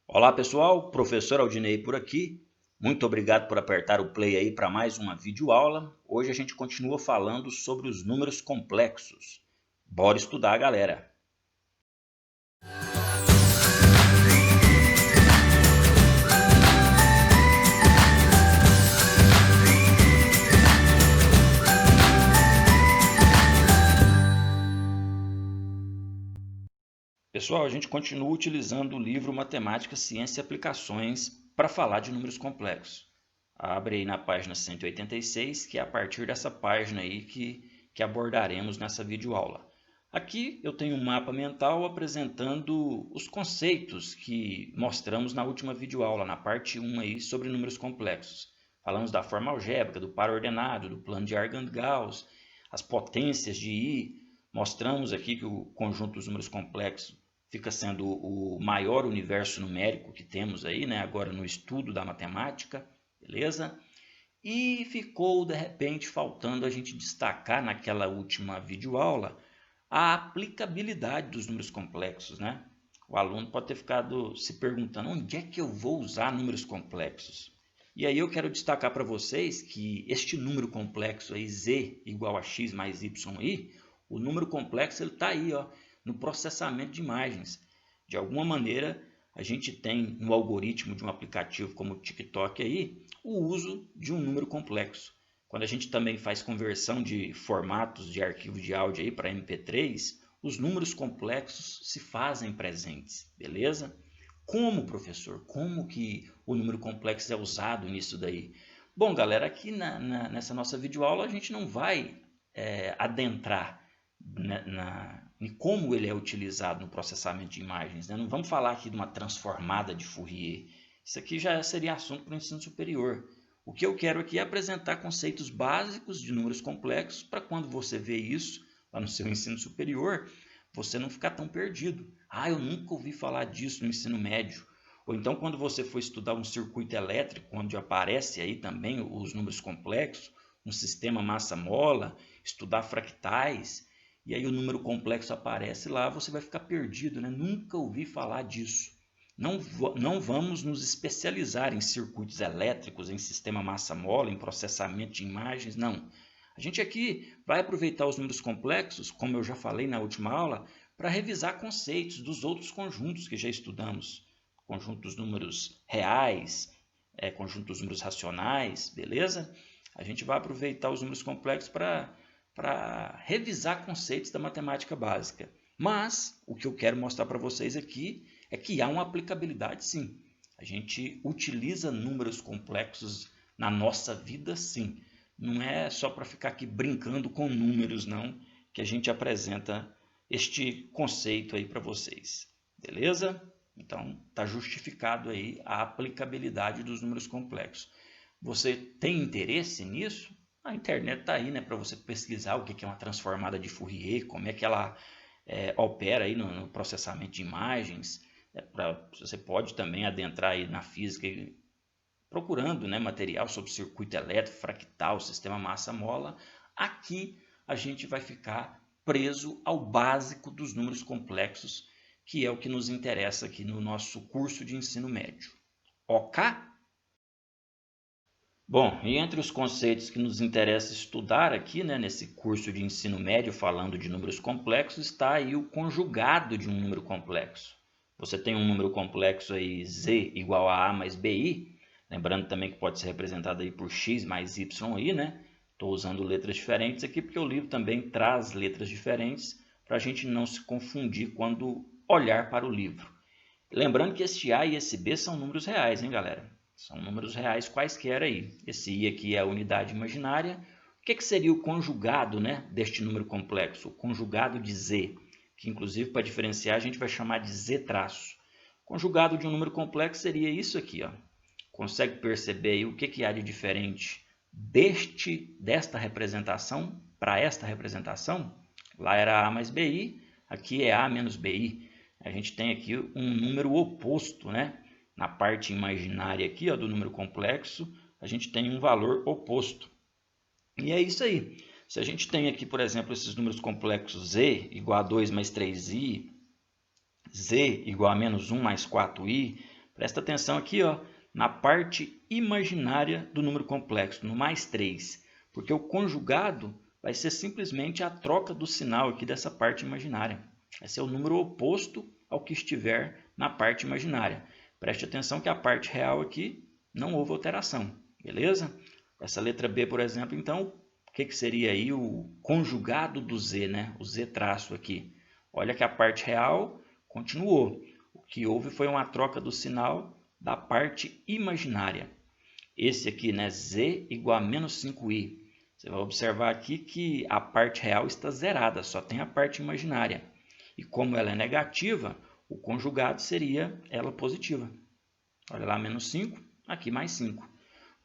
Olá pessoal, professor Aldinei por aqui. Muito obrigado por apertar o play aí para mais uma videoaula. Hoje a gente continua falando sobre os números complexos. Bora estudar, galera! Pessoal, a gente continua utilizando o livro Matemática, Ciência e Aplicações para falar de números complexos. Abre aí na página 186, que é a partir dessa página aí que abordaremos nessa videoaula. Aqui eu tenho um mapa mental apresentando os conceitos que mostramos na última videoaula, na parte 1 aí, sobre números complexos. Falamos da forma algébrica, do par ordenado, do plano de Argand-Gauss, as potências de I. Mostramos aqui que o conjunto dos números complexos fica sendo o maior universo numérico que temos aí, né, agora no estudo da matemática, beleza? E ficou, de repente, faltando a gente destacar naquela última videoaula a aplicabilidade dos números complexos, né? O aluno pode ter ficado se perguntando, onde é que eu vou usar números complexos? E aí eu quero destacar para vocês que este número complexo aí, z igual a x mais yi, o número complexo ele está aí, ó, no processamento de imagens. De alguma maneira, a gente tem no algoritmo de um aplicativo como o TikTok aí, o uso de um número complexo. Quando a gente também faz conversão de formatos de arquivo de áudio aí para MP3, os números complexos se fazem presentes, beleza? Como, professor? Como que o número complexo é usado nisso daí? Bom, galera, aqui nessa nossa videoaula a gente não vai adentrar em como ele é utilizado no processamento de imagens, né? Não vamos falar aqui de uma transformada de Fourier. Isso aqui já seria assunto para o ensino superior. O que eu quero aqui é apresentar conceitos básicos de números complexos para quando você vê isso lá no seu ensino superior, você não ficar tão perdido. Ah, eu nunca ouvi falar disso no ensino médio. Ou então quando você for estudar um circuito elétrico, onde aparece aí também os números complexos, um sistema massa-mola, estudar fractais, e aí o número complexo aparece lá, você vai ficar perdido, né? Nunca ouvi falar disso. Não vamos nos especializar em circuitos elétricos, em sistema massa-mola, em processamento de imagens, não. A gente aqui vai aproveitar os números complexos, como eu já falei na última aula, para revisar conceitos dos outros conjuntos que já estudamos. Conjunto dos números reais, conjunto dos números racionais, beleza? A gente vai aproveitar os números complexos para revisar conceitos da matemática básica. Mas o que eu quero mostrar para vocês aqui é que há uma aplicabilidade sim. A gente utiliza números complexos na nossa vida sim. Não é só para ficar aqui brincando com números não, que a gente apresenta este conceito aí para vocês. Beleza? Então está justificado aí a aplicabilidade dos números complexos. Você tem interesse nisso? A internet está aí, né, para você pesquisar o que é uma transformada de Fourier, como é que ela opera aí no processamento de imagens. Você pode também adentrar aí na física procurando, né, material sobre circuito elétrico, fractal, sistema massa-mola. Aqui a gente vai ficar preso ao básico dos números complexos, que é o que nos interessa aqui no nosso curso de ensino médio. Ok? Bom, e entre os conceitos que nos interessa estudar aqui, né, nesse curso de ensino médio, falando de números complexos, está aí o conjugado de um número complexo. Você tem um número complexo aí, z igual a mais bi, lembrando também que pode ser representado aí por x mais yi, né? Estou usando letras diferentes aqui porque o livro também traz letras diferentes para a gente não se confundir quando olhar para o livro. Lembrando que esse a e esse b são números reais, hein, galera? São números reais quaisquer aí. Esse i aqui é a unidade imaginária. O que seria o conjugado, né, deste número complexo? O conjugado de z, que inclusive para diferenciar a gente vai chamar de z traço. Conjugado de um número complexo seria isso aqui, ó. Consegue perceber aí o que há de diferente desta representação para esta representação? Lá era a mais bi, aqui é a menos bi. A gente tem aqui um número oposto, né? Na parte imaginária aqui, ó, do número complexo, a gente tem um valor oposto. E é isso aí. Se a gente tem aqui, por exemplo, esses números complexos z igual a 2 mais 3i, z igual a menos 1 mais 4i, Presta atenção aqui, ó, na parte imaginária do número complexo, no mais 3, porque o conjugado vai ser simplesmente a troca do sinal aqui dessa parte imaginária. Vai ser o número oposto ao que estiver na parte imaginária. Preste atenção que a parte real aqui não houve alteração, beleza? Essa letra B, por exemplo, então, o que seria aí o conjugado do Z, né? O Z traço aqui. Olha que a parte real continuou. O que houve foi uma troca do sinal da parte imaginária. Esse aqui, né? Z igual a menos 5i. Você vai observar aqui que a parte real está zerada, só tem a parte imaginária. E como ela é negativa, o conjugado seria ela positiva. Olha lá, menos 5, aqui mais 5.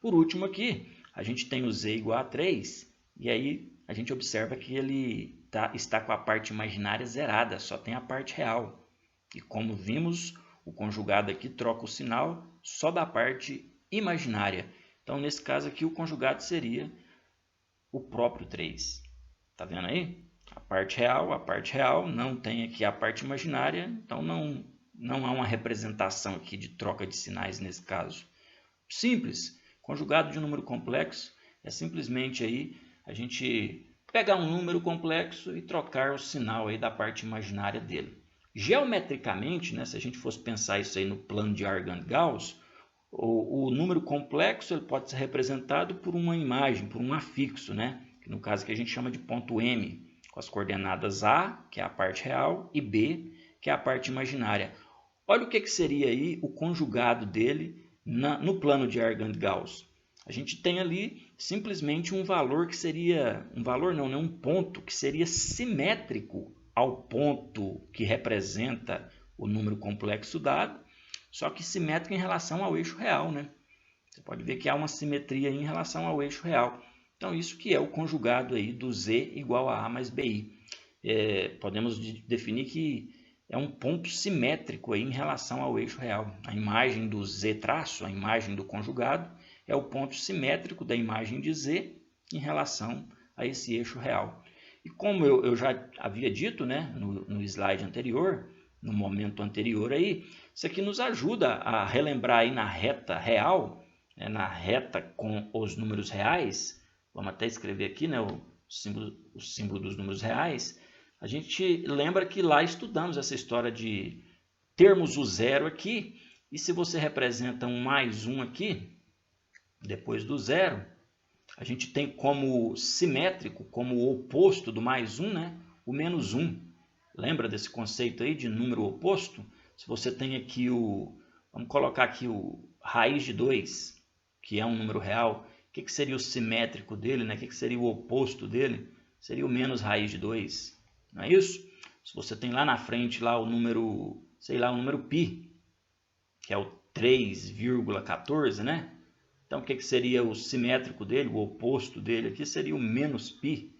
Por último aqui, a gente tem o Z igual a 3, e aí a gente observa que ele está com a parte imaginária zerada, só tem a parte real. E como vimos, o conjugado aqui troca o sinal só da parte imaginária. Então, nesse caso aqui, o conjugado seria o próprio 3. Tá vendo aí? A parte real, não tem aqui a parte imaginária, então não há uma representação aqui de troca de sinais nesse caso. Simples, conjugado de um número complexo é simplesmente aí a gente pegar um número complexo e trocar o sinal aí da parte imaginária dele. Geometricamente, né, se a gente fosse pensar isso aí no plano de Argand-Gauss, o número complexo ele pode ser representado por uma imagem, por um afixo, né? Que no caso que a gente chama de ponto M, com as coordenadas A, que é a parte real, e B, que é a parte imaginária. Olha o que seria aí o conjugado dele no plano de Argand-Gauss. A gente tem ali simplesmente um valor que seria, um valor não, né? Um ponto que seria simétrico ao ponto que representa o número complexo dado, só que simétrico em relação ao eixo real, né? Você pode ver que há uma simetria em relação ao eixo real. Então, isso que é o conjugado aí do Z igual a A mais BI. Podemos definir que é um ponto simétrico aí em relação ao eixo real. A imagem do Z traço, a imagem do conjugado, é o ponto simétrico da imagem de Z em relação a esse eixo real. E como eu já havia dito, né, no slide anterior, no momento anterior aí, isso aqui nos ajuda a relembrar aí na reta real, né, na reta com os números reais. Vamos até escrever aqui, né, o símbolo dos números reais. A gente lembra que lá estudamos essa história de termos o zero aqui, e se você representa um mais um aqui, depois do zero, a gente tem como simétrico, como o oposto do mais um, né, o menos 1. Lembra desse conceito aí de número oposto? Se você tem aqui vamos colocar aqui o raiz de 2, que é um número real, o que seria o simétrico dele, né? O que seria o oposto dele? Seria o menos raiz de 2, não é isso? Se você tem lá na frente lá o número, sei lá, o número π, que é o 3,14, né? Então, o que seria o simétrico dele, o oposto dele aqui seria o menos π.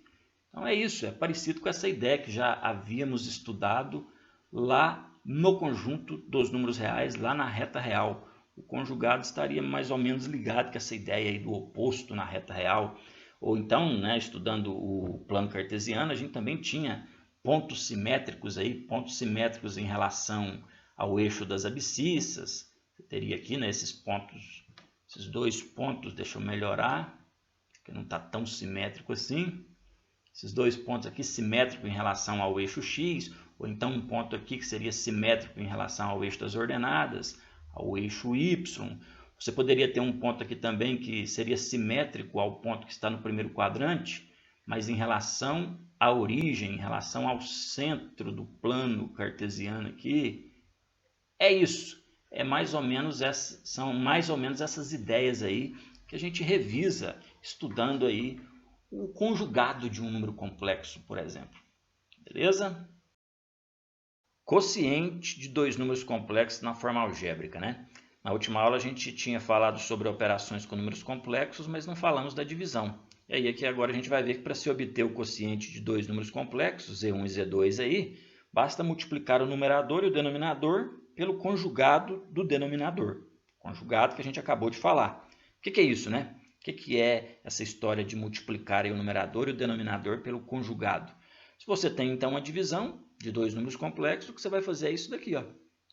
Então, é isso, é parecido com essa ideia que já havíamos estudado lá no conjunto dos números reais, lá na reta real. O conjugado estaria mais ou menos ligado com essa ideia aí do oposto na reta real. Ou então, né, estudando o plano cartesiano, a gente também tinha pontos simétricos aí, pontos simétricos em relação ao eixo das abscissas. Você teria aqui, né, esses pontos, esses dois pontos, deixa eu melhorar, que não está tão simétrico assim. Esses dois pontos aqui simétricos em relação ao eixo x, ou então um ponto aqui que seria simétrico em relação ao eixo das ordenadas, ao eixo y. Você poderia ter um ponto aqui também que seria simétrico ao ponto que está no primeiro quadrante, mas em relação à origem, em relação ao centro do plano cartesiano aqui. É isso. São mais ou menos essas ideias aí que a gente revisa estudando aí o conjugado de um número complexo, por exemplo. Beleza? Quociente de dois números complexos na forma algébrica, né? Na última aula a gente tinha falado sobre operações com números complexos, mas não falamos da divisão. E aí aqui agora a gente vai ver que para se obter o quociente de dois números complexos, Z1 e Z2 aí, basta multiplicar o numerador e o denominador pelo conjugado do denominador. Conjugado que a gente acabou de falar. O que é isso, né? O que é essa história de multiplicar o numerador e o denominador pelo conjugado? Se você tem, então, uma divisão de dois números complexos, o que você vai fazer é isso daqui, ó.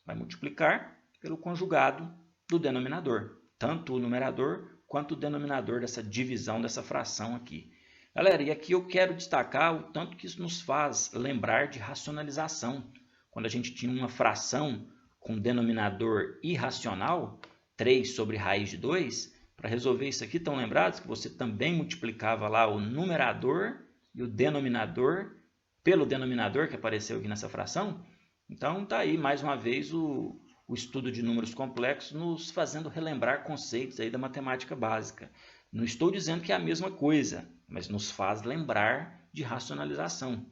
Vai multiplicar pelo conjugado do denominador, tanto o numerador quanto o denominador dessa divisão dessa fração aqui. Galera, e aqui eu quero destacar o tanto que isso nos faz lembrar de racionalização. Quando a gente tinha uma fração com denominador irracional, 3 sobre raiz de 2, para resolver isso aqui, estão lembrados que você também multiplicava lá o numerador e o denominador pelo denominador que apareceu aqui nessa fração? Então, está aí mais uma vez o estudo de números complexos nos fazendo relembrar conceitos aí da matemática básica. Não estou dizendo que é a mesma coisa, mas nos faz lembrar de racionalização.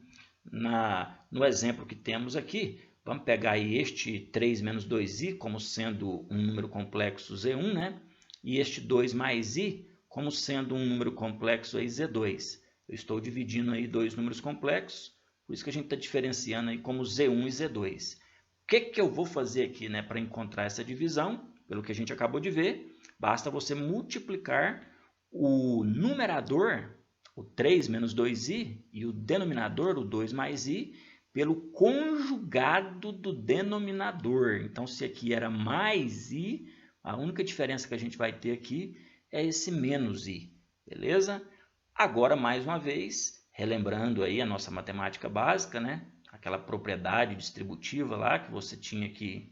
No exemplo que temos aqui, vamos pegar aí este 3 menos 2i como sendo um número complexo Z1, né? E este 2 mais i como sendo um número complexo aí Z2. Eu estou dividindo aí dois números complexos, por isso que a gente está diferenciando aí como Z1 e Z2. O que eu vou fazer aqui, né, para encontrar essa divisão? Pelo que a gente acabou de ver, basta você multiplicar o numerador, o 3 menos 2i, e o denominador, o 2 mais i, pelo conjugado do denominador. Então, se aqui era mais i, a única diferença que a gente vai ter aqui é esse menos i, beleza? Agora, mais uma vez, relembrando aí a nossa matemática básica, né? Aquela propriedade distributiva lá que você tinha que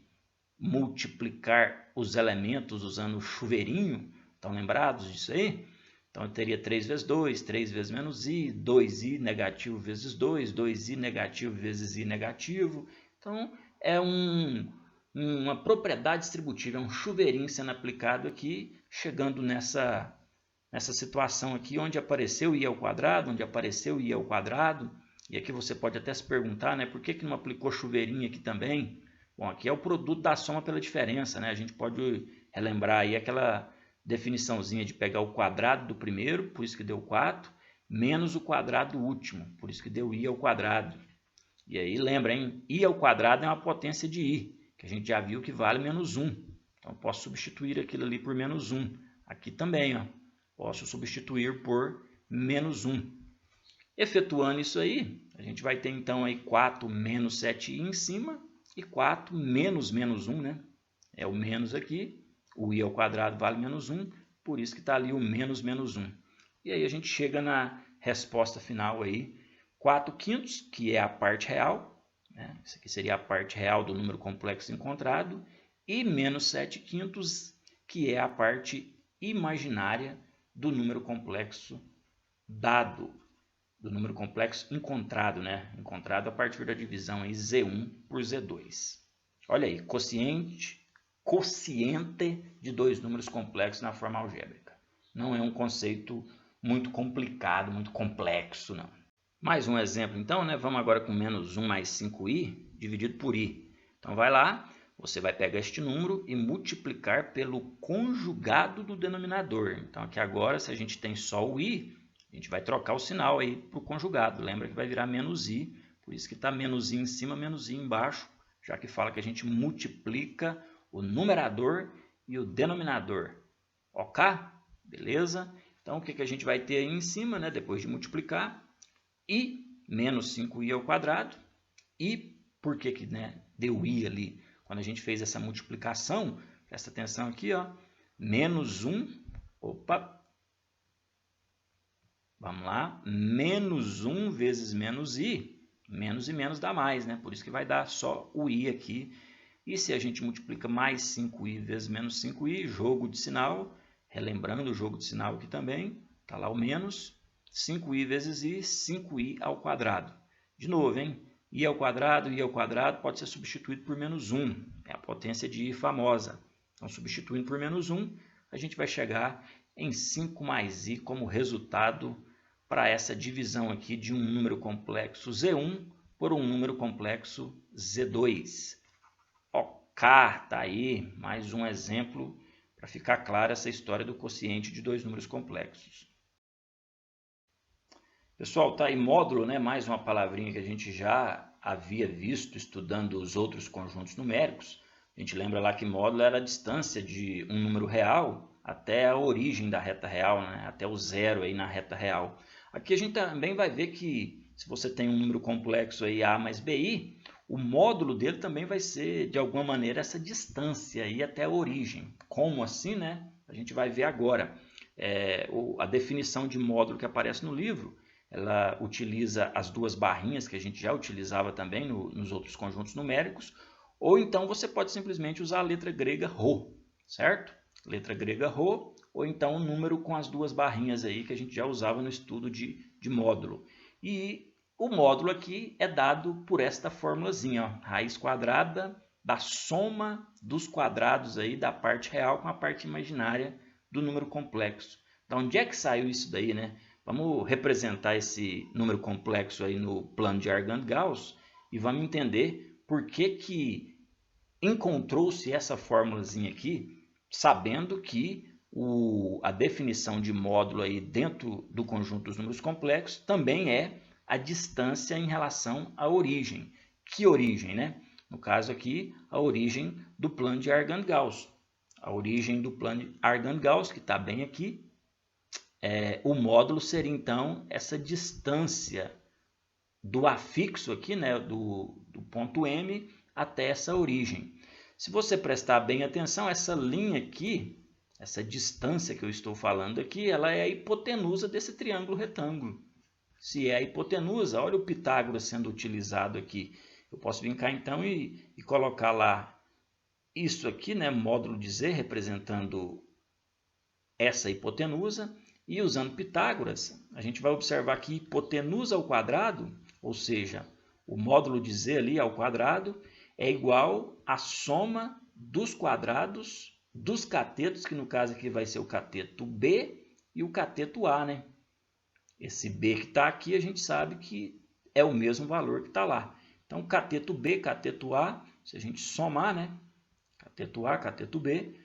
multiplicar os elementos usando o chuveirinho. Estão lembrados disso aí? Então, eu teria 3 vezes 2, 3 vezes menos i, 2i negativo vezes 2, 2i negativo vezes i negativo. Então, é uma propriedade distributiva, é um chuveirinho sendo aplicado aqui, chegando nessa situação aqui, onde apareceu i ao quadrado, onde apareceu i ao quadrado. E aqui você pode até se perguntar, né, por que não aplicou chuveirinho aqui também? Bom, aqui é o produto da soma pela diferença, né? A gente pode relembrar aí aquela definiçãozinha de pegar o quadrado do primeiro, por isso que deu 4, menos o quadrado do último, por isso que deu i ao quadrado. E aí lembra, hein? I ao quadrado é uma potência de i, que a gente já viu que vale menos 1. Então, posso substituir aquilo ali por menos 1. Aqui também, ó, posso substituir por menos 1. Efetuando isso aí, a gente vai ter então aí 4 menos 7i em cima e 4 menos menos 1, né? É o menos aqui, o i ao quadrado vale menos 1, por isso que está ali o menos menos 1. E aí a gente chega na resposta final aí, 4/5, que é a parte real, né? Isso aqui seria a parte real do número complexo encontrado, e menos 7/5, que é a parte imaginária do número complexo dado, do número complexo encontrado, né? Encontrado a partir da divisão aí Z1 por Z2. Olha aí, quociente de dois números complexos na forma algébrica. Não é um conceito muito complicado, muito complexo, não. Mais um exemplo, então, né? Vamos agora com menos 1 mais 5i dividido por i. Então, vai lá, você vai pegar este número e multiplicar pelo conjugado do denominador. Então, aqui agora, se a gente tem só o i, a gente vai trocar o sinal aí para o conjugado. Lembra que vai virar menos i, por isso que está menos i em cima, menos i embaixo, já que fala que a gente multiplica o numerador e o denominador. Ok? Beleza? Então, o que a gente vai ter aí em cima, né? Depois de multiplicar? I menos 5i ao quadrado. E por que né, deu i ali? Quando a gente fez essa multiplicação, presta atenção aqui, ó, menos 1, opa, vamos lá, menos 1 vezes menos i, menos e menos dá mais, né? Por isso que vai dar só o i aqui. E se a gente multiplica mais 5i vezes menos 5i, jogo de sinal, relembrando o jogo de sinal aqui também, está lá o menos, 5i vezes i, 5i ao quadrado. De novo, hein? I ao quadrado pode ser substituído por menos 1. É a potência de i famosa. Então, substituindo por menos 1, a gente vai chegar em 5 mais i como resultado para essa divisão aqui de um número complexo Z1 por um número complexo Z2. Ok, tá aí mais um exemplo para ficar clara essa história do quociente de dois números complexos. Pessoal, tá aí módulo, né? Mais uma palavrinha que a gente já havia visto estudando os outros conjuntos numéricos. A gente lembra lá que módulo era a distância de um número real até a origem da reta real, né? Até o zero aí na reta real. Aqui a gente também vai ver que se você tem um número complexo aí A mais BI, o módulo dele também vai ser, de alguma maneira, essa distância aí até a origem. Como assim, né? A gente vai ver agora. A definição de módulo que aparece no livro, ela utiliza as duas barrinhas que a gente já utilizava também nos outros conjuntos numéricos, ou então você pode simplesmente usar a letra grega Rho, certo? Letra grega Rho, ou então o número com as duas barrinhas aí que a gente já usava no estudo de módulo. E o módulo aqui é dado por esta formulazinha, ó, raiz quadrada da soma dos quadrados aí da parte real com a parte imaginária do número complexo. Da onde é que saiu isso daí, né? Vamos representar esse número complexo aí no plano de Argand-Gauss e vamos entender por que encontrou-se essa formulazinha aqui, sabendo que a definição de módulo aí dentro do conjunto dos números complexos também é a distância em relação à origem. Que origem, né? No caso aqui, a origem do plano de Argand-Gauss. A origem do plano de Argand-Gauss, que está bem aqui, o módulo seria então essa distância do afixo aqui, né, do ponto M até essa origem. Se você prestar bem atenção, essa linha aqui, essa distância que eu estou falando aqui, ela é a hipotenusa desse triângulo retângulo. Se é a hipotenusa, olha o Pitágoras sendo utilizado aqui. Eu posso vir cá então e colocar lá isso aqui, né, módulo de Z, representando essa hipotenusa. E usando Pitágoras, a gente vai observar que hipotenusa ao quadrado, ou seja, o módulo de Z ali ao quadrado, é igual à soma dos quadrados dos catetos, que no caso aqui vai ser o cateto B e o cateto A, né? Esse B que está aqui, a gente sabe que é o mesmo valor que está lá. Então, cateto B, cateto A, se a gente somar, né? Cateto A, cateto B.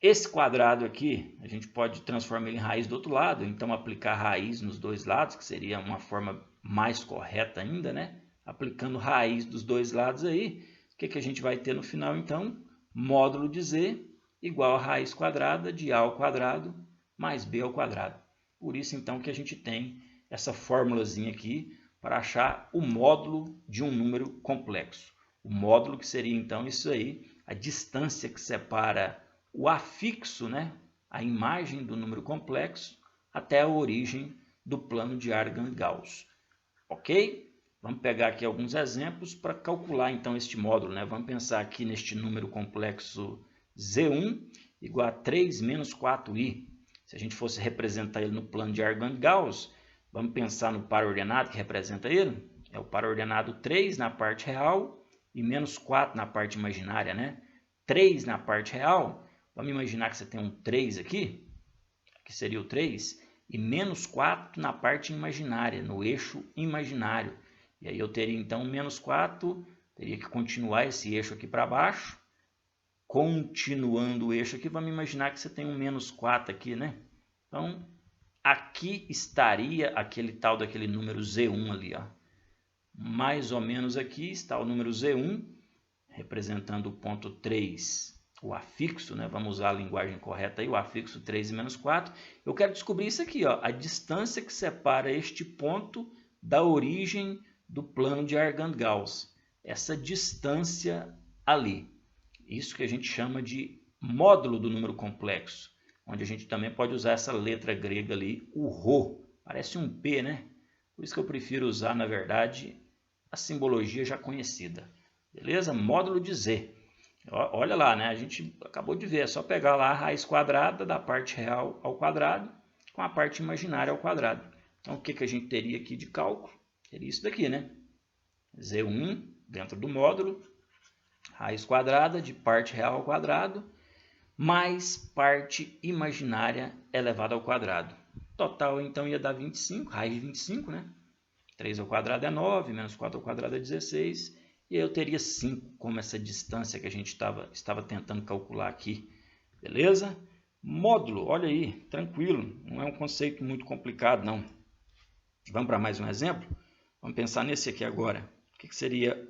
Esse quadrado aqui, a gente pode transformar ele em raiz do outro lado, então aplicar raiz nos dois lados, que seria uma forma mais correta ainda, né? Aplicando raiz dos dois lados aí, o que a gente vai ter no final, então? Módulo de Z igual a raiz quadrada de A ao quadrado mais B ao quadrado. Por isso, então, que a gente tem essa formulazinha aqui para achar o módulo de um número complexo. O módulo que seria, então, isso aí, a distância que separa o afixo, né, a imagem do número complexo, até a origem do plano de Argand-Gauss. Ok? Vamos pegar aqui alguns exemplos para calcular então este módulo, né? Vamos pensar aqui neste número complexo Z1 igual a 3 menos 4i. Se a gente fosse representar ele no plano de Argand-Gauss, vamos pensar no par ordenado que representa ele. É o par ordenado 3 na parte real e menos 4 na parte imaginária, né? 3 na parte real, vamos imaginar que você tem um 3 aqui, que seria o 3, e menos 4 na parte imaginária, no eixo imaginário. E aí eu teria então menos 4, teria que continuar esse eixo aqui para baixo. Continuando o eixo aqui, vamos imaginar que você tem um menos 4 aqui, né? Então, aqui estaria aquele tal daquele número Z1 ali, ó. Mais ou menos aqui está o número Z1, representando o ponto 3, o afixo, né? Vamos usar a linguagem correta aí, o afixo 3 e menos 4. Eu quero descobrir isso aqui, ó, a distância que separa este ponto da origem do plano de Argand-Gauss. Essa distância ali. Isso que a gente chama de módulo do número complexo, onde a gente também pode usar essa letra grega ali, o Rho. Parece um P, né? Por isso que eu prefiro usar, na verdade, a simbologia já conhecida. Beleza? Módulo de Z. Olha lá, né? A gente acabou de ver, é só pegar lá a raiz quadrada da parte real ao quadrado com a parte imaginária ao quadrado. Então, o que a gente teria aqui de cálculo? Seria isso daqui, né? Z1 dentro do módulo, raiz quadrada de parte real ao quadrado, mais parte imaginária elevada ao quadrado. Total, então, ia dar 25, raiz de 25, né? 3 ao quadrado é 9, menos 4 ao quadrado é 16, e aí eu teria 5 como essa distância que a gente estava tentando calcular aqui. Beleza? Módulo, olha aí, tranquilo, não é um conceito muito complicado, não. Vamos para mais um exemplo? Vamos pensar nesse aqui agora. O que seria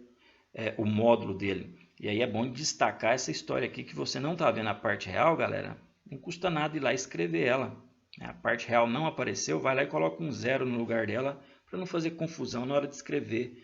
o módulo dele? E aí é bom destacar essa história aqui que você não está vendo a parte real, galera. Não custa nada ir lá escrever ela. A parte real não apareceu, vai lá e coloca um 0 no lugar dela para não fazer confusão na hora de escrever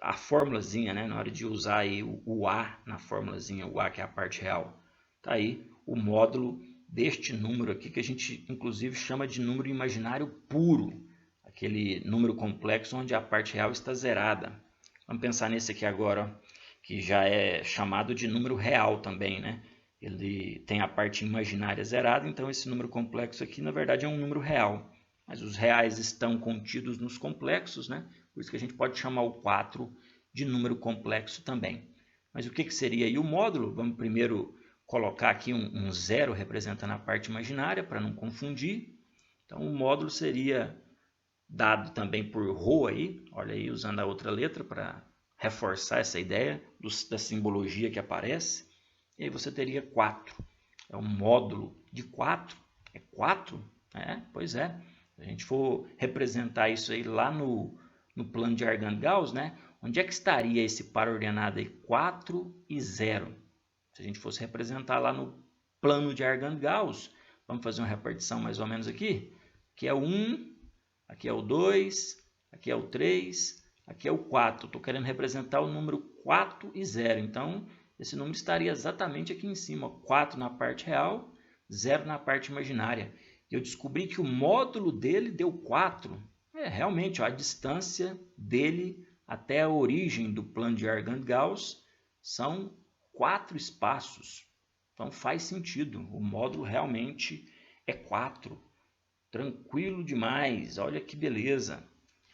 a formulazinha, né? Na hora de usar aí o A na formulazinha, o A que é a parte real. Tá aí o módulo deste número aqui, que a gente inclusive chama de número imaginário puro. Aquele número complexo onde a parte real está zerada. Vamos pensar nesse aqui agora, ó, que já é chamado de número real também, né? Ele tem a parte imaginária zerada, então esse número complexo aqui, na verdade, é um número real. Mas os reais estão contidos nos complexos, né? Por isso que a gente pode chamar o 4 de número complexo também. Mas o que seria aí o módulo? Vamos primeiro colocar aqui um zero representando a parte imaginária, para não confundir. Então, o módulo seria dado também por ρ aí, olha aí, usando a outra letra para reforçar essa ideia da simbologia que aparece. E aí você teria 4. É um módulo de 4. É 4? Pois é. Se a gente for representar isso aí lá no plano de Argand-Gauss, né? Onde é que estaria esse par ordenado aí? 4 e 0. Se a gente fosse representar lá no plano de Argand-Gauss, vamos fazer uma repartição mais ou menos aqui. Aqui é o 1, aqui é o 2, aqui é o 3, aqui é o 4. Estou querendo representar o número 4 e 0. Então, esse número estaria exatamente aqui em cima. 4 na parte real, 0 na parte imaginária. E eu descobri que o módulo dele deu 4. Realmente, ó, a distância dele até a origem do plano de Argand-Gauss são 4 espaços. Então faz sentido. O módulo realmente é 4. Tranquilo demais. Olha que beleza.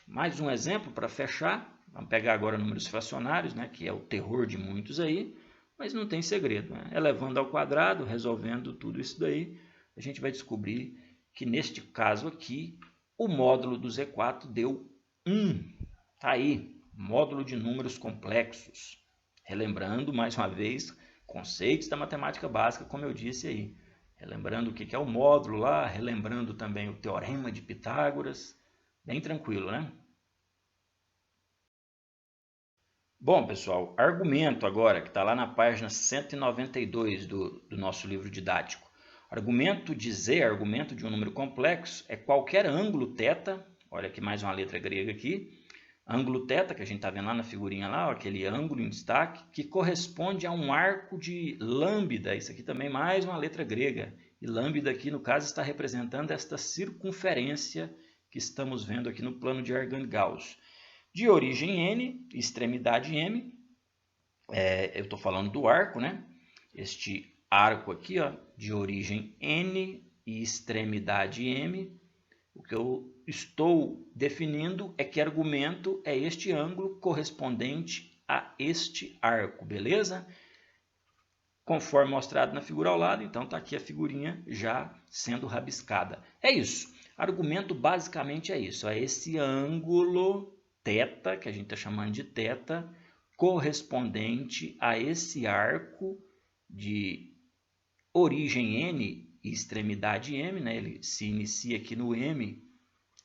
Mais um exemplo para fechar. Vamos pegar agora números fracionários, né, que é o terror de muitos aí. Mas não tem segredo, né? Elevando ao quadrado, resolvendo tudo isso daí, a gente vai descobrir que neste caso aqui, o módulo do Z4 deu 1. Tá aí, módulo de números complexos. Relembrando, mais uma vez, conceitos da matemática básica, como eu disse aí. Relembrando o que é o módulo lá, relembrando também o teorema de Pitágoras. Bem tranquilo, né? Bom, pessoal, argumento agora, que está lá na página 192 do nosso livro didático. Argumento de Z, argumento de um número complexo, é qualquer ângulo θ, olha aqui mais uma letra grega aqui, ângulo θ, que a gente está vendo lá na figurinha lá, ó, aquele ângulo em destaque, que corresponde a um arco de lambda, isso aqui também mais uma letra grega, e lambda aqui no caso está representando esta circunferência que estamos vendo aqui no plano de Argand-Gauss. De origem n, extremidade m, eu estou falando do arco, né? Este arco aqui, ó, de origem n e extremidade m, o que eu estou definindo é que argumento é este ângulo correspondente a este arco, beleza? Conforme mostrado na figura ao lado, então está aqui a figurinha já sendo rabiscada. É isso. Argumento basicamente é isso. É esse ângulo θ, que a gente está chamando de θ, correspondente a esse arco de origem n e extremidade m, né? Ele se inicia aqui no m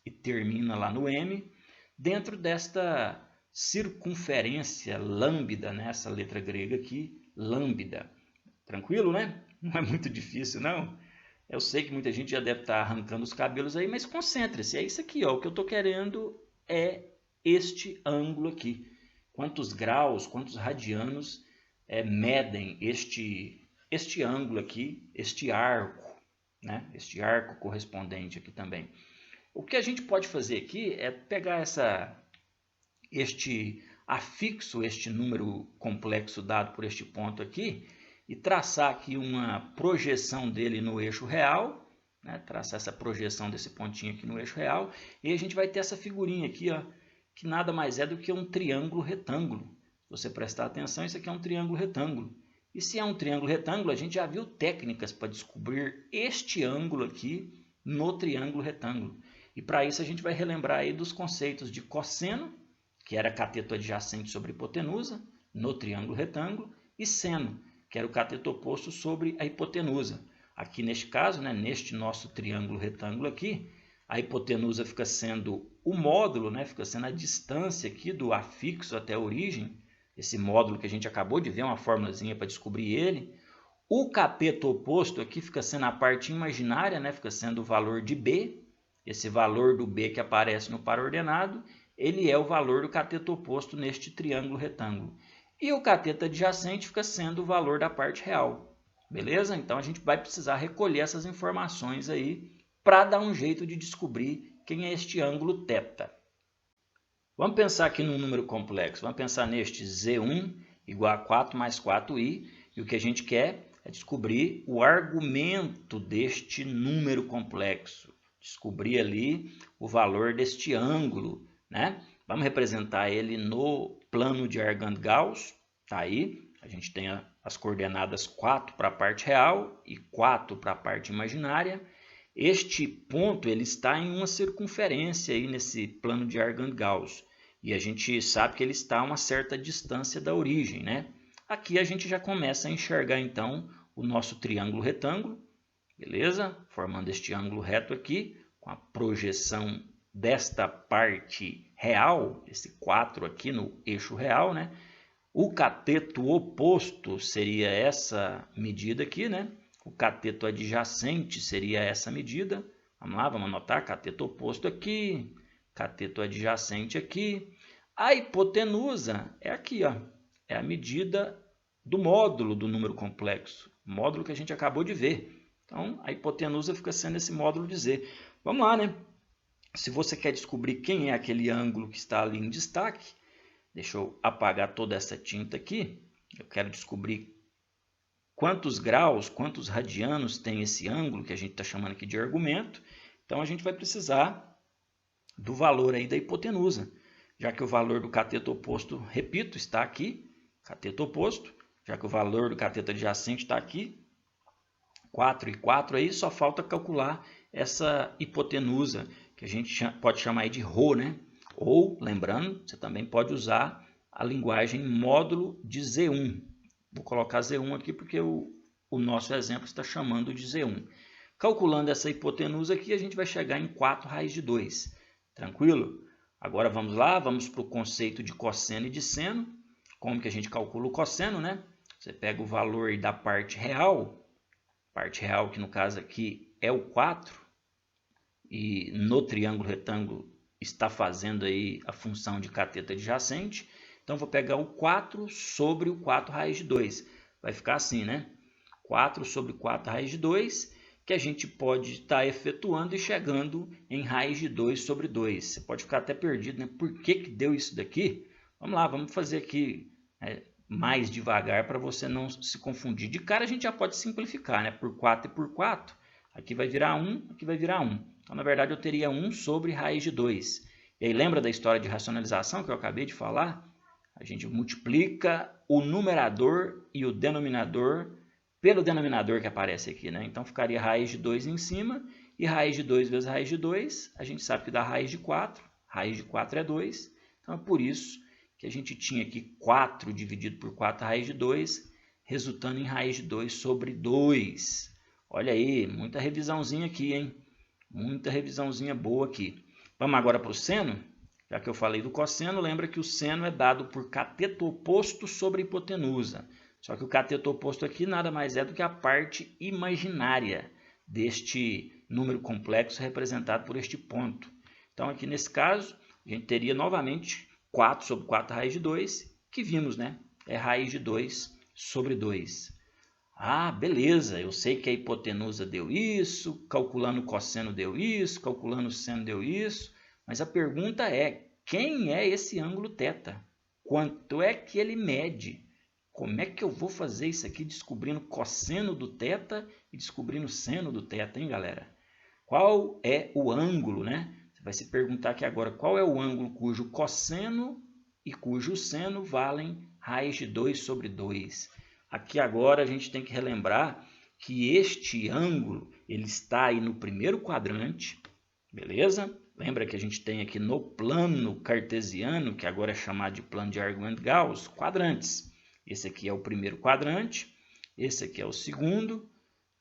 e termina lá no m, dentro desta circunferência lambda, né? Essa letra grega aqui, lambda. Tranquilo, né? Não é muito difícil, não. Eu sei que muita gente já deve estar arrancando os cabelos aí, mas concentre-se. É isso aqui, ó. O que eu estou querendo é este ângulo aqui. Quantos graus, quantos radianos medem este ângulo aqui, este arco, né? Este arco correspondente aqui também. O que a gente pode fazer aqui é pegar este afixo, este número complexo dado por este ponto aqui, e traçar aqui uma projeção dele no eixo real, né? Traçar essa projeção desse pontinho aqui no eixo real, e a gente vai ter essa figurinha aqui, ó, que nada mais é do que um triângulo retângulo. Se você prestar atenção, isso aqui é um triângulo retângulo. E se é um triângulo retângulo, a gente já viu técnicas para descobrir este ângulo aqui no triângulo retângulo. E para isso a gente vai relembrar aí dos conceitos de cosseno, que era cateto adjacente sobre hipotenusa, no triângulo retângulo, e seno, que era o cateto oposto sobre a hipotenusa. Aqui neste caso, né, neste nosso triângulo retângulo aqui, a hipotenusa fica sendo o módulo, né, fica sendo a distância aqui do afixo até a origem, esse módulo que a gente acabou de ver, uma formulazinha para descobrir ele. O cateto oposto aqui fica sendo a parte imaginária, né, fica sendo o valor de B, esse valor do B que aparece no par ordenado, ele é o valor do cateto oposto neste triângulo retângulo. E o cateto adjacente fica sendo o valor da parte real. Beleza? Então a gente vai precisar recolher essas informações aí para dar um jeito de descobrir quem é este ângulo θ. Vamos pensar aqui num número complexo. Vamos pensar neste Z1 igual a 4 mais 4i. E o que a gente quer é descobrir o argumento deste número complexo. Descobrir ali o valor deste ângulo, né? Vamos representar ele no plano de Argand-Gauss. Tá aí. A gente tem as coordenadas 4 para a parte real e 4 para a parte imaginária. Este ponto ele está em uma circunferência aí nesse plano de Argand-Gauss. E a gente sabe que ele está a uma certa distância da origem, né? Aqui a gente já começa a enxergar então o nosso triângulo retângulo, beleza? Formando este ângulo reto aqui, com a projeção desta parte real, esse 4 aqui no eixo real, né? O cateto oposto seria essa medida aqui, né? O cateto adjacente seria essa medida. Vamos lá, vamos anotar cateto oposto aqui, cateto adjacente aqui. A hipotenusa é aqui, ó. É a medida do módulo do número complexo, módulo que a gente acabou de ver. Então, a hipotenusa fica sendo esse módulo de Z. Vamos lá, né? Se você quer descobrir quem é aquele ângulo que está ali em destaque, deixa eu apagar toda essa tinta aqui. Eu quero descobrir quantos graus, quantos radianos tem esse ângulo que a gente está chamando aqui de argumento. Então, a gente vai precisar do valor aí da hipotenusa, já que o valor do cateto oposto, repito, está aqui, cateto oposto, já que o valor do cateto adjacente está aqui, 4 e 4 aí, só falta calcular essa hipotenusa, que a gente pode chamar aí de ρ, né? Ou, lembrando, você também pode usar a linguagem módulo de Z1. Vou colocar Z1 aqui porque o nosso exemplo está chamando de Z1. Calculando essa hipotenusa aqui, a gente vai chegar em 4 raiz de 2. Tranquilo? Agora vamos lá, vamos para o conceito de cosseno e de seno. Como que a gente calcula o cosseno, né? Você pega o valor da parte real que no caso aqui é o 4, e no triângulo retângulo está fazendo aí a função de cateto adjacente. Então, vou pegar o 4 sobre o 4 raiz de 2. Vai ficar assim, né? 4 sobre 4 raiz de 2, que a gente pode estar efetuando e chegando em raiz de 2 sobre 2. Você pode ficar até perdido, né? Por que deu isso daqui? Vamos lá, vamos fazer aqui mais devagar para você não se confundir. De cara, a gente já pode simplificar, né? Por 4 e por 4. Aqui vai virar 1, aqui vai virar 1. Então, na verdade, eu teria 1 sobre raiz de 2. E aí, lembra da história de racionalização que eu acabei de falar? A gente multiplica o numerador e o denominador pelo denominador que aparece aqui, né? Então, ficaria raiz de 2 em cima, e raiz de 2 vezes raiz de 2, a gente sabe que dá raiz de 4. Raiz de 4 é 2. Então, é por isso que a gente tinha aqui 4 dividido por 4 raiz de 2, resultando em raiz de 2 sobre 2. Olha aí, muita revisãozinha aqui, hein? Muita revisãozinha boa aqui. Vamos agora para o seno. Já que eu falei do cosseno, lembra que o seno é dado por cateto oposto sobre hipotenusa. Só que o cateto oposto aqui nada mais é do que a parte imaginária deste número complexo representado por este ponto. Então, aqui nesse caso, a gente teria novamente 4 sobre 4 raiz de 2, que vimos, né? É raiz de 2 sobre 2. Ah, beleza, eu sei que a hipotenusa deu isso, calculando o cosseno deu isso, calculando o seno deu isso, mas a pergunta é, quem é esse ângulo θ? Quanto é que ele mede? Como é que eu vou fazer isso aqui descobrindo cosseno do θ e descobrindo seno do θ, hein, galera? Qual é o ângulo, né? Você vai se perguntar aqui agora, qual é o ângulo cujo cosseno e cujo seno valem raiz de 2 sobre 2? Aqui agora a gente tem que relembrar que este ângulo ele está aí no primeiro quadrante, beleza? Lembra que a gente tem aqui no plano cartesiano, que agora é chamado de plano de Argand-Gauss, quadrantes. Esse aqui é o primeiro quadrante, esse aqui é o segundo,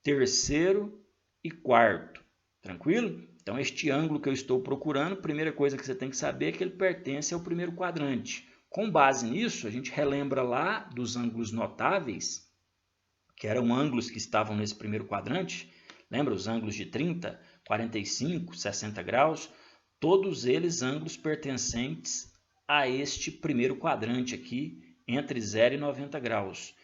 terceiro e quarto. Tranquilo? Então, este ângulo que eu estou procurando, a primeira coisa que você tem que saber é que ele pertence ao primeiro quadrante. Com base nisso, a gente relembra lá dos ângulos notáveis, que eram ângulos que estavam nesse primeiro quadrante. Lembra os ângulos de 30, 45, 60 graus? todos eles ângulos pertencentes a este primeiro quadrante aqui, entre 0 e 90 graus.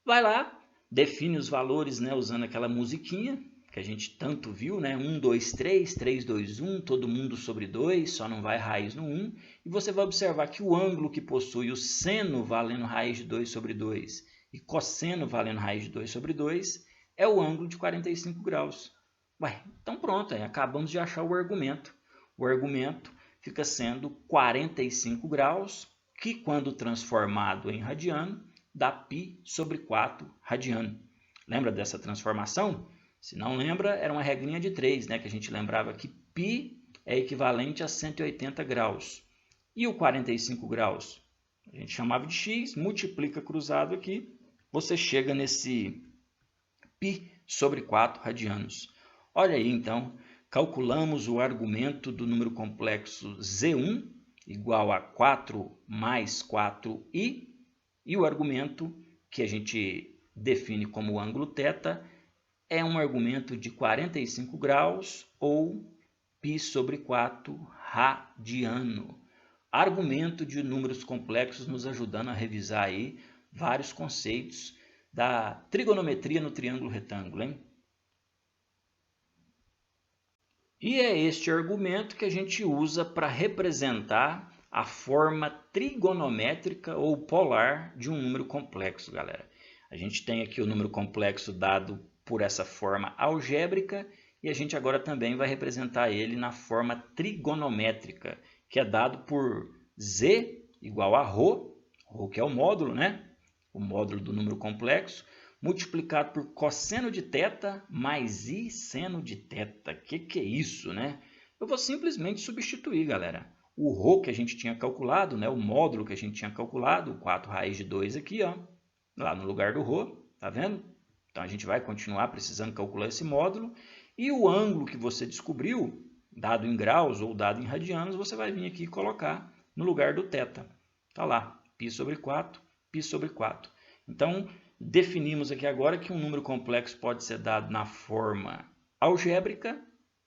Vai lá, define os valores, né, usando aquela musiquinha que a gente tanto viu, né? 1, 2, 3, 3, 2, 1, todo mundo sobre 2, só não vai raiz no 1. E você vai observar que o ângulo que possui o seno valendo raiz de 2 sobre 2 e cosseno valendo raiz de 2 sobre 2 é o ângulo de 45 graus. Ué, então pronto, aí acabamos de achar o argumento. O argumento fica sendo 45 graus, que quando transformado em radiano, dá π sobre 4 radiano. Lembra dessa transformação? Se não lembra, era uma regrinha de 3, né? Que a gente lembrava que π é equivalente a 180 graus. E o 45 graus? A gente chamava de x, multiplica cruzado aqui, você chega nesse π sobre 4 radianos. Olha aí, então, calculamos o argumento do número complexo Z1 igual a 4 mais 4i, e o argumento que a gente define como ângulo θ é um argumento de 45 graus ou π sobre 4 radiano. Argumento de números complexos nos ajudando a revisar aí vários conceitos da trigonometria no triângulo retângulo, hein? E é este argumento que a gente usa para representar a forma trigonométrica ou polar de um número complexo, galera. A gente tem aqui o número complexo dado por essa forma algébrica e a gente agora também vai representar ele na forma trigonométrica, que é dado por z igual a ρ que é o módulo, né? O módulo do número complexo, multiplicado por cosseno de θ mais i seno de θ. Que é isso, né? Eu vou simplesmente substituir, galera. O ρ que a gente tinha calculado, né? O módulo que a gente tinha calculado, 4 raiz de 2 aqui, ó, lá no lugar do ρ, tá vendo? Então, a gente vai continuar precisando calcular esse módulo. E o ângulo que você descobriu, dado em graus ou dado em radianos, você vai vir aqui e colocar no lugar do θ. Está lá, π sobre 4, π sobre 4. Então, definimos aqui agora que um número complexo pode ser dado na forma algébrica,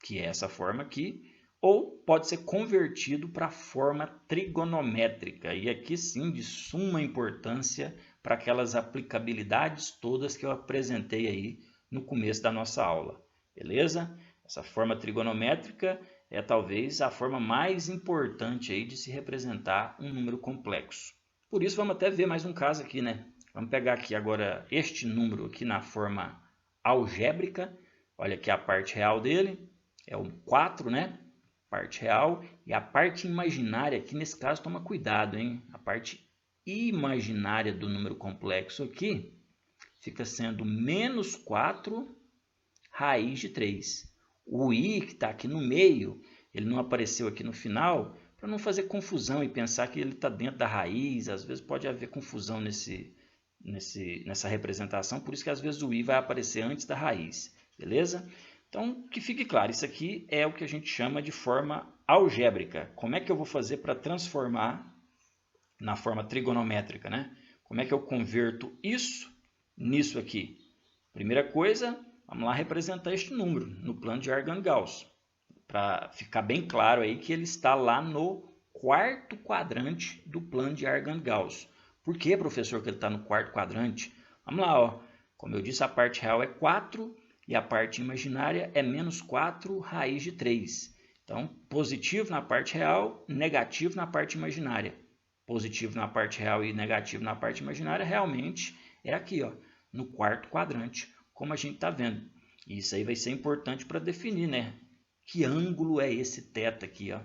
que é essa forma aqui, ou pode ser convertido para a forma trigonométrica. E aqui sim, de suma importância para aquelas aplicabilidades todas que eu apresentei aí no começo da nossa aula. Beleza? Essa forma trigonométrica é talvez a forma mais importante aí de se representar um número complexo. Por isso, vamos até ver mais um caso aqui, né? Vamos pegar aqui agora este número aqui na forma algébrica. Olha aqui a parte real dele, é o 4, né? Parte real. E a parte imaginária aqui, nesse caso, toma cuidado, hein? A parte imaginária do número complexo aqui fica sendo menos 4 raiz de 3. O i que está aqui no meio, ele não apareceu aqui no final, para não fazer confusão e pensar que ele está dentro da raiz. Às vezes pode haver confusão nessa representação, por isso que às vezes o i vai aparecer antes da raiz, beleza? Então, que fique claro, isso aqui é o que a gente chama de forma algébrica. Como é que eu vou fazer para transformar na forma trigonométrica, né? Como é que eu converto isso nisso aqui? Primeira coisa, vamos lá representar este número no plano de Argand-Gauss, para ficar bem claro aí que ele está lá no quarto quadrante do plano de Argand-Gauss. Por que, professor, que ele está no quarto quadrante? Vamos lá, ó. Como eu disse, a parte real é 4 e a parte imaginária é menos 4 raiz de 3. Então, positivo na parte real, negativo na parte imaginária. Positivo na parte real e negativo na parte imaginária realmente é aqui, ó, no quarto quadrante, como a gente está vendo. E isso aí vai ser importante para definir, né? Que ângulo é esse θ aqui, ó?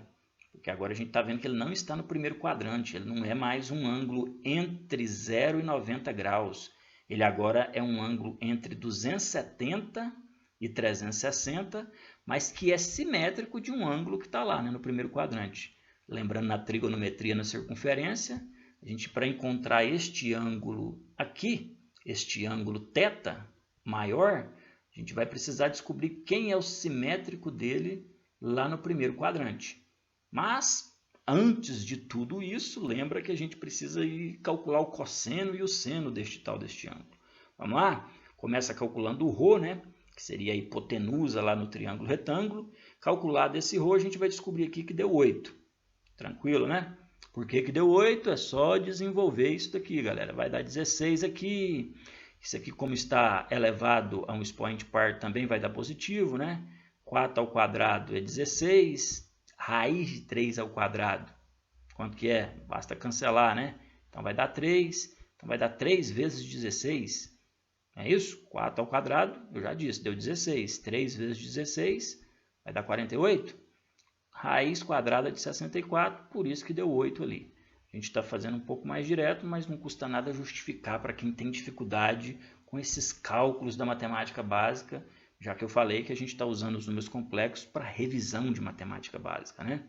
Porque agora a gente está vendo que ele não está no primeiro quadrante, ele não é mais um ângulo entre 0 e 90 graus. Ele agora é um ângulo entre 270 e 360, mas que é simétrico de um ângulo que está lá, né, no primeiro quadrante. Lembrando, na trigonometria na circunferência, a gente, para encontrar este ângulo aqui, este ângulo θ maior, a gente vai precisar descobrir quem é o simétrico dele lá no primeiro quadrante. Mas, antes de tudo isso, lembra que a gente precisa ir calcular o cosseno e o seno deste ângulo. Vamos lá? Começa calculando o ρ, né? que seria a hipotenusa lá no triângulo retângulo. Calculado esse ρ, a gente vai descobrir aqui que deu 8. Tranquilo, né? Por que deu 8? É só desenvolver isso daqui, galera. Vai dar 16 aqui. Isso aqui, como está elevado a um expoente par, também vai dar positivo, né? 4 ao quadrado é 16. Raiz de 3 ao quadrado, quanto que é? Basta cancelar, né? Então vai dar 3. Então vai dar 3 vezes 16. É isso? 4 ao quadrado, eu já disse, deu 16. 3 vezes 16 vai dar 48. Raiz quadrada de 64, por isso que deu 8 ali. A gente está fazendo um pouco mais direto, mas não custa nada justificar para quem tem dificuldade com esses cálculos da matemática básica, já que eu falei que a gente está usando os números complexos para revisão de matemática básica, né?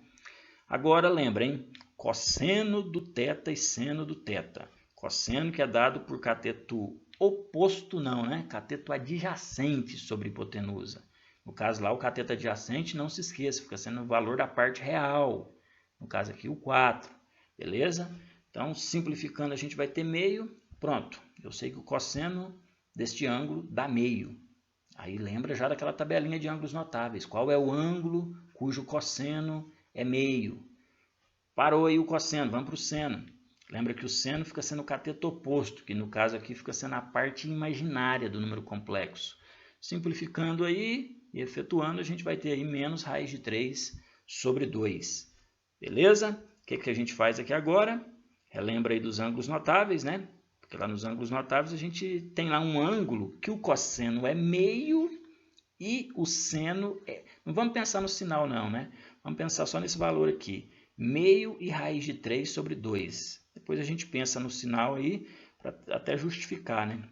Agora lembra, hein? Cosseno do θ e seno do θ. Cosseno que é dado por cateto oposto não, né? Cateto adjacente sobre hipotenusa. No caso lá, o cateto adjacente, não se esqueça, fica sendo o valor da parte real. No caso aqui, o 4. Beleza? Então, simplificando, a gente vai ter meio. Pronto. Eu sei que o cosseno deste ângulo dá meio. Aí lembra já daquela tabelinha de ângulos notáveis. Qual é o ângulo cujo cosseno é meio? Parou aí o cosseno, vamos para o seno. Lembra que o seno fica sendo o cateto oposto, que no caso aqui fica sendo a parte imaginária do número complexo. Simplificando aí e efetuando, a gente vai ter aí menos raiz de 3 sobre 2. Beleza? O que a gente faz aqui agora? Relembra aí dos ângulos notáveis, né? Porque lá nos ângulos notáveis a gente tem lá um ângulo que o cosseno é meio e o seno é... Não vamos pensar no sinal não, né? Vamos pensar só nesse valor aqui. Meio e raiz de 3 sobre 2. Depois a gente pensa no sinal aí para até justificar, né?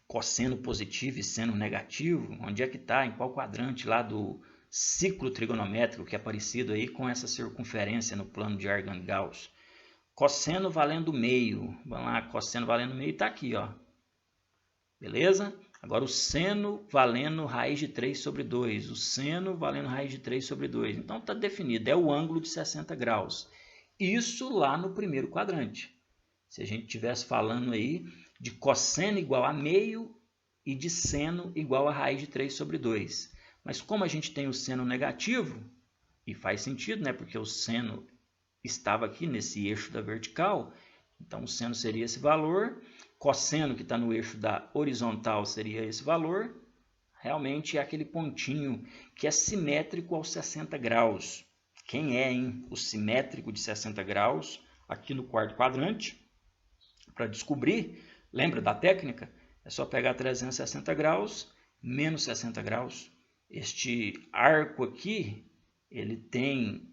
Cosseno positivo e seno negativo, onde é que está, em qual quadrante lá do ciclo trigonométrico que é parecido aí com essa circunferência no plano de Argand-Gauss. Cosseno valendo meio, vamos lá, cosseno valendo meio está aqui, ó. Beleza? Agora o seno valendo raiz de 3 sobre 2, o seno valendo raiz de 3 sobre 2. Então está definido, é o ângulo de 60 graus. Isso lá no primeiro quadrante. Se a gente estivesse falando aí de cosseno igual a meio e de seno igual a raiz de 3 sobre 2. Mas como a gente tem o seno negativo, e faz sentido, né? Porque o seno estava aqui nesse eixo da vertical, então o seno seria esse valor, cosseno que está no eixo da horizontal seria esse valor, realmente é aquele pontinho que é simétrico aos 60 graus. Quem é, hein? O simétrico de 60 graus aqui no quarto quadrante? Para descobrir, lembra da técnica? É só pegar 360 graus menos 60 graus. Este arco aqui, ele tem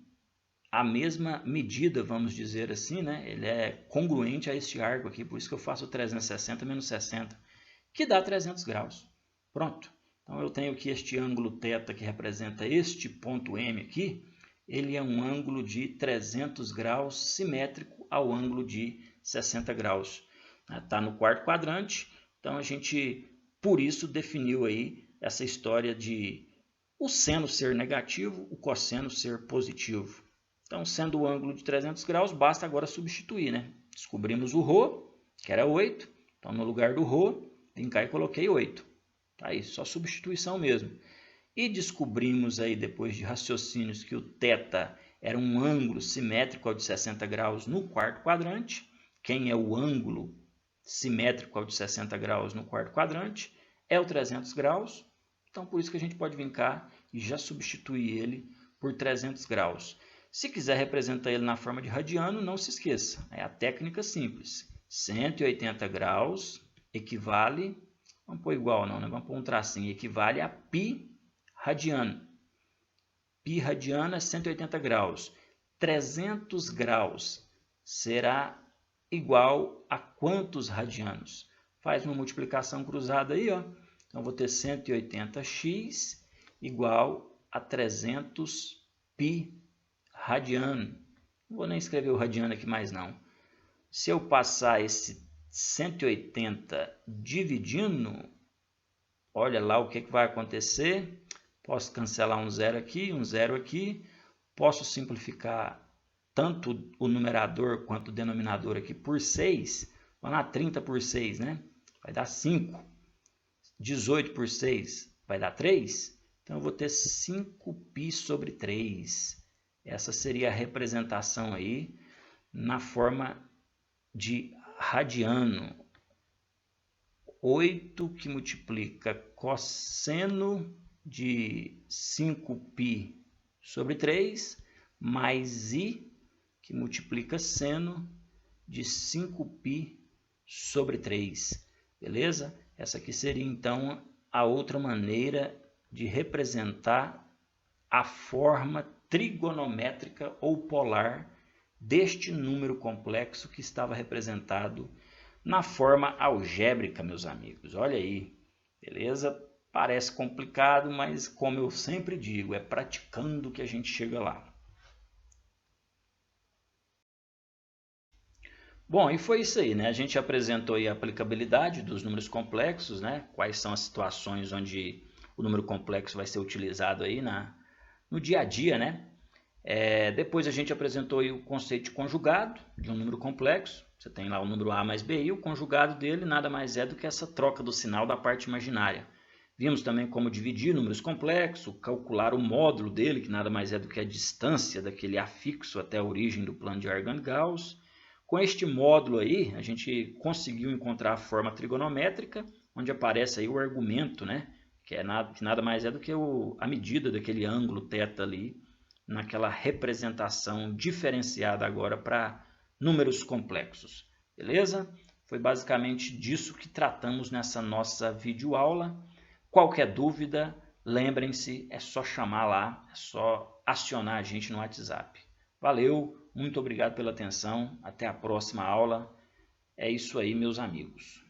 a mesma medida, vamos dizer assim, né? Ele é congruente a este arco aqui, por isso que eu faço 360 menos 60, que dá 300 graus. Pronto. Então eu tenho aqui este ângulo θ que representa este ponto M aqui, ele é um ângulo de 300 graus simétrico ao ângulo de 60 graus. Está no quarto quadrante, então a gente, por isso, definiu aí essa história de o seno ser negativo, o cosseno ser positivo. Então, sendo o ângulo de 300 graus, basta agora substituir, né? Descobrimos o ρ, que era 8, então no lugar do ρ, vim cá e coloquei 8. Tá aí, só substituição mesmo. E descobrimos aí, depois de raciocínios, que o θ era um ângulo simétrico ao de 60 graus no quarto quadrante. Quem é o ângulo simétrico ao de 60 graus no quarto quadrante? É o 300 graus. Então, por isso que a gente pode vir cá e já substituir ele por 300 graus. Se quiser representar ele na forma de radiano, não se esqueça. É a técnica simples. 180 graus equivale... Vamos pôr igual não, né? Vamos pôr um tracinho. Equivale a π radiano. Π radiano é 180 graus. 300 graus será igual a quantos radianos? Faz uma multiplicação cruzada aí, ó. Então, vou ter 180x igual a 300 π radiano. Não vou nem escrever o radiano aqui mais não. Se eu passar esse 180 dividindo, olha lá o que vai acontecer. Posso cancelar um zero aqui. Posso simplificar tanto o numerador quanto o denominador aqui por 6. Vamos lá, 30 por 6, né? Vai dar 5. 18 por 6 vai dar 3, então eu vou ter 5π sobre 3. Essa seria a representação aí na forma de radiano. 8 que multiplica cosseno de 5π sobre 3, mais i que multiplica seno de 5π sobre 3. Beleza? Essa aqui seria então a outra maneira de representar a forma trigonométrica ou polar deste número complexo que estava representado na forma algébrica, meus amigos. Olha aí, beleza? Parece complicado, mas como eu sempre digo, é praticando que a gente chega lá. Bom, e foi isso aí, né? A gente apresentou aí a aplicabilidade dos números complexos, né? Quais são as situações onde o número complexo vai ser utilizado aí no dia a dia, né? Depois a gente apresentou aí o conceito de conjugado de um número complexo. Você tem lá o número a mais b e o conjugado dele nada mais é do que essa troca do sinal da parte imaginária. Vimos também como dividir números complexos, calcular o módulo dele, que nada mais é do que a distância daquele afixo até a origem do plano de Argand-Gauss. Com este módulo aí, a gente conseguiu encontrar a forma trigonométrica, onde aparece aí o argumento, né? Que nada mais é do que a medida daquele ângulo θ ali, naquela representação diferenciada agora para números complexos. Beleza? Foi basicamente disso que tratamos nessa nossa videoaula. Qualquer dúvida, lembrem-se, é só chamar lá, é só acionar a gente no WhatsApp. Valeu! Muito obrigado pela atenção. Até a próxima aula. É isso aí, meus amigos.